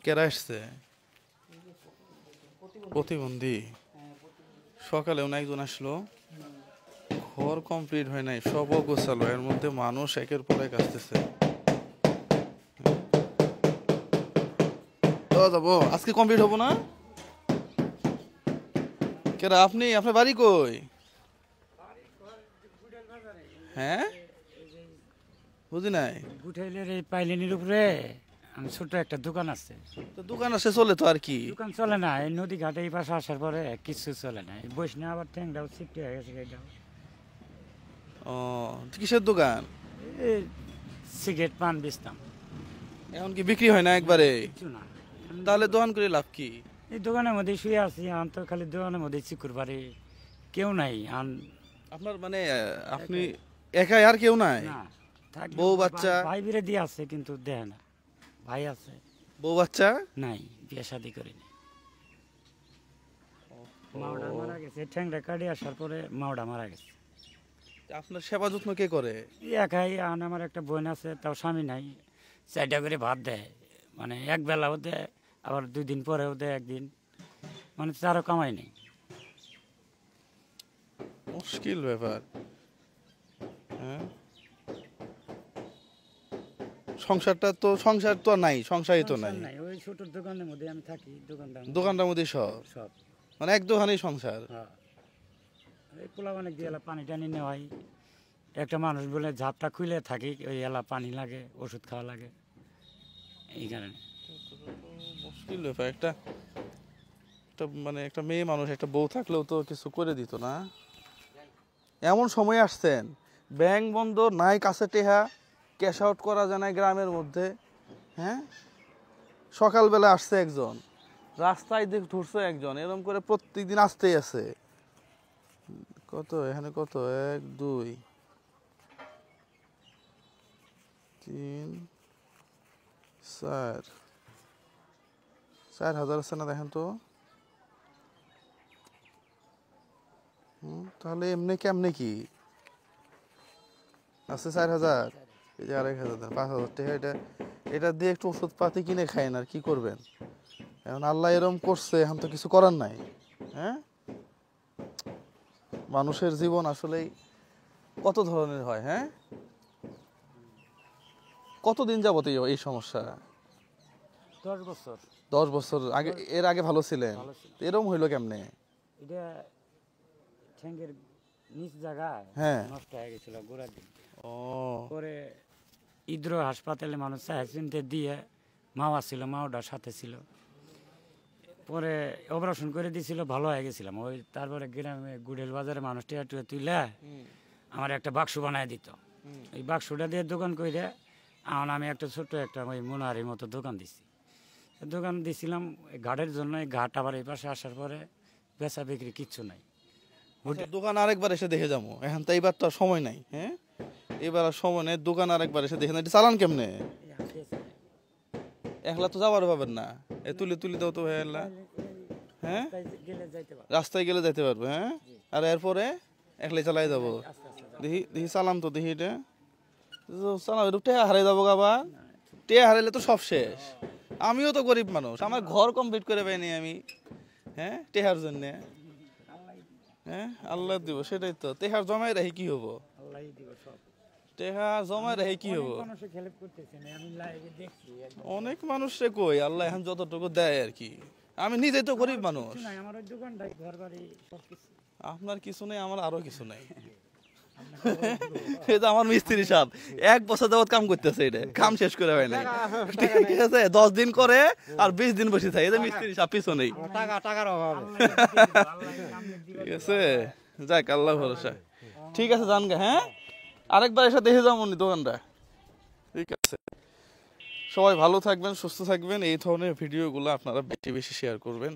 কেরা আসছে? প্রতিবন্ধী। সকালে একজন আসলো, ঘর কমপ্লিট হয় নাই, সব গোছালো, এর মধ্যে মানুষ একের পর এক আসতেছে। যাবো আজকে কমপ্লিট হবো না? কেরা আপনি? আপনার বাড়ি কই? হ্যাঁ, বুঝি নাই। গুঠাইলের এই পাইলিনের উপরে ছোট একটা দোকান আছে। তো দোকান আছে, চলে তো আর কি। দোকান চলে না, এই নদী ঘাটে এই পাশে আসার পরে কিছু চলে না। বৈষ্ণব আবার ঠ্যাংটাও সিফটি হয়ে গেছে এটাও। ও, কিসের দোকান? এই সিগারেট পান বেচতাম। এখন কি বিক্রি হয় না একবারে? কিছু না। তাহলে দোকান করে লাভ কি? এই দোকানের মধ্যে শুয়ে আছি, আন তো খালি দোকানের মধ্যে চিকুর বাড়ি, কেউ নাই। আন আপনার মানে আপনি একাই, আর কেউ নাই? না, থাকলেও বউ বাচ্চা? ভাই বিরে দিয়ে আছে কিন্তু দেয় না। ভাই আছে, বউ বাচ্চা নাই, বিয়ে শাদি করিনি। মাওডা মারা গেছে, ঠ্যাংটা কাটি আসার পরে মাওডা মারা গেছে। আপনার সেবা যত্ন কে করে? একাই। আমার একটা বোন আছে, তাও স্বামী নাই। 4টা করে ভাত দেয়, মানে এক বেলাও দেয়, আবার 2 দিন পরেও দেয়, একদিন, মানে তারও কামাই নেই। মুশকিল ব্যাপার। হ্যাঁ, সংসার তো নাই, সংসারই তো নাই। ওই ছোট দোকানের মধ্যে আমি থাকি, দোকানটার মধ্যে সব, সব মানে এক দোকানেই সংসার। হ্যাঁ। এই পোলা অনেক দিয়ে এলা পানি টানি নেওয়াই। একটা মানুষ বলে ঝাপটা খুলে থাকি, ওই এলা পানি লাগে, ওষুধ খাওয়া লাগে, এই কারণে। মুশকিল ব্যাপার। একটা মানে একটা মেয়ে মানুষ, একটা বউ থাকলেও তো কিছু করে দিত না। এমন সময় আসছেন, ব্যাংক বন্ধ, নাই কাছে টেহা, ক্যাশ আউট করা যায় না গ্রামের মধ্যে। হ্যাঁ, সকালবেলা আসছে একজন, রাস্তায় ধরছে একজন, এরকম করে প্রত্যেকদিন আসতেই আছে। কত এখানে, কত 1 2 3 4 4,000 আছে না? দেখেন তো। তাহলে এমনি কেমনে কি আছে? 4,000, এই যে 1,000, 5,000 টাকা। এটা দিয়ে একটু ওষুধ পাতি কিনে খাইন, আর কি করবেন? এখন আল্লাহ এরম করছে, এখন তো কিছু করার নাই। হ্যাঁ, মানুষের জীবন আসলেই কত ধরনের হয়। হ্যাঁ, কতদিন যাবত এই সমস্যা? 10 বছর। 10 বছর আগে? এর আগে ভালো ছিলেন? এরম হইলো কেমনে? এটা ঠ্যাঙ্গের নিচ জায়গায় হ্যাঁ, নষ্ট হয়ে গেছিল গোড়ার দিন। ও, পরে ইদ্র হাসপাতালে মানুষ চিনতে দিয়ে, মাওয়া ছিল, মাওটার সাথে ছিল। পরে অপারেশন করে দিয়েছিল, ভালো হয়ে গেছিলাম। ওই তারপরে গ্রামে গুড়েল বাজারে মানুষ টিয়া টুয়া তুইলে আমার একটা বাক্স বানায় দিত। এই বাক্সটা দিয়ে দোকান করে এখন আমি একটা ছোট্ট একটা ওই মোনারির মতো দোকান দিছি। দোকান দিছিলাম ঘাটের জন্য। ঘাট আবার এই পাশে আসার পরে বেচা বিক্রি কিচ্ছু নাই। দোকান আরেকবার এসে দেখে যাবো, এখন তো এইবার তো আর সময় নাই। হ্যাঁ, এবার আর সময় নেই, দোকান আরেকবার এসে দেখে না। এটা চালান কেমনে? একলা তো যাবার পাবেন না, তুলে দাও তো ভাই। হ্যাঁ, রাস্তায় গেলে যাইতে পারবো। হ্যাঁ, আর এরপরে একলাই চালাই যাবো। দেখি চালাম তো, দেখি এটা চালাম। একটু টেহা হারাই যাবো গাবা, টেহা হারাইলে তো সব শেষ। আমিও তো গরিব মানুষ, আমার ঘর কমপ্লিট করে পাইনি আমি। হ্যাঁ, টেহার জন্যে। হ্যাঁ, আল্লাহ দিব, সেটাই তো। টেহার জমাই রাখি কি হবো? টেহা জমাই রাখি কি হবো? অনেক মানুষে কই আল্লাহ এখন যতটুকু দেয় আর কি। আমি নিজেই তো গরিব মানুষ। আপনার কিছু নেই, আমার আরো কিছু নাই। এটা আমার মিস্ত্রি সাহেব 1 বছর যাবত কাম করতেছে, এটা কাম শেষ করে হয় নাই। ঠিক আছে, 10 দিন করে আর 20 দিন বসে থাকে। এটা মিস্ত্রি সাহেব পিছনেই টাকার অভাব। ঠিক আছে, যাক, আল্লাহ ভরসা। ঠিক আছে, জান গা। হ্যাঁ, আরেকবার এসে দেখে যাও মনি দোকানটা। ঠিক আছে, সবাই ভালো থাকবেন, সুস্থ থাকবেন। এই ধরনের ভিডিওগুলো আপনারা বেশি বেশি শেয়ার করবেন।